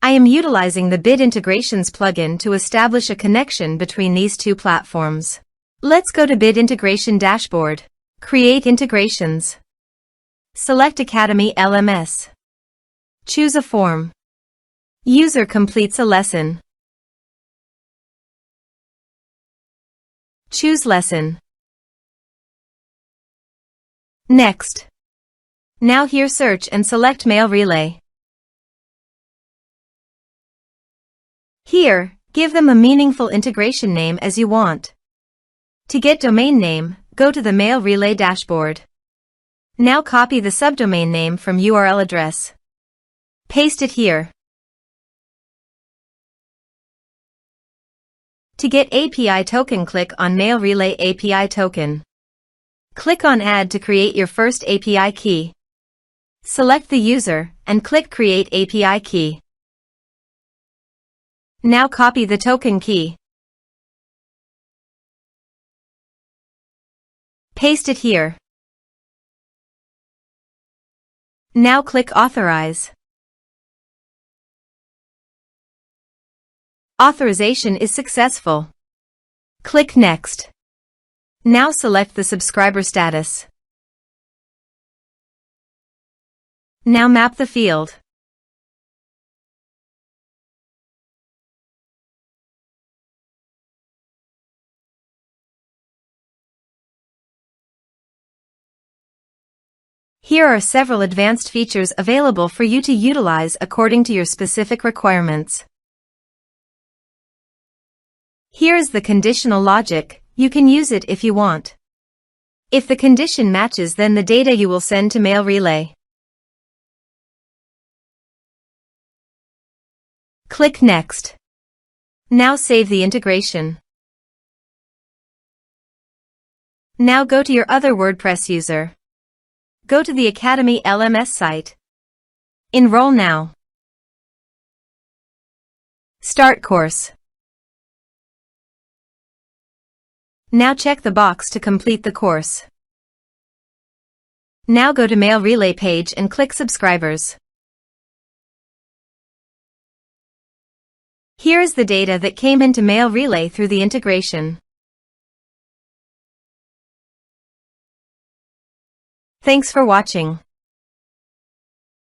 I am utilizing the Bid Integrations plugin to establish a connection between these two platforms. Let's go to Bid Integration Dashboard. Create Integrations. Select Academy LMS. Choose a form. User completes a lesson. Choose lesson. Next. Now here search and select Mailrelay. Here, give them a meaningful integration name as you want. To get domain name, go to the Mailrelay dashboard. Now copy the subdomain name from URL address. Paste it here. To get API token, click on Mailrelay API token. Click on Add to create your first API key. Select the user and click Create API key. Now copy the token key. Paste it here. Now click Authorize. Authorization is successful. Click Next. Now select the subscriber status. Now map the field. Here are several advanced features available for you to utilize according to your specific requirements. Here is the conditional logic. You can use it if you want. If the condition matches, then the data you will send to Mailrelay. Click Next. Now save the integration. Now go to your other WordPress user. Go to the Academy LMS site. Enroll now. Start course. Now check the box to complete the course. Now go to Mailrelay page and click Subscribers. Here is the data that came into Mailrelay through the integration. Thanks for watching.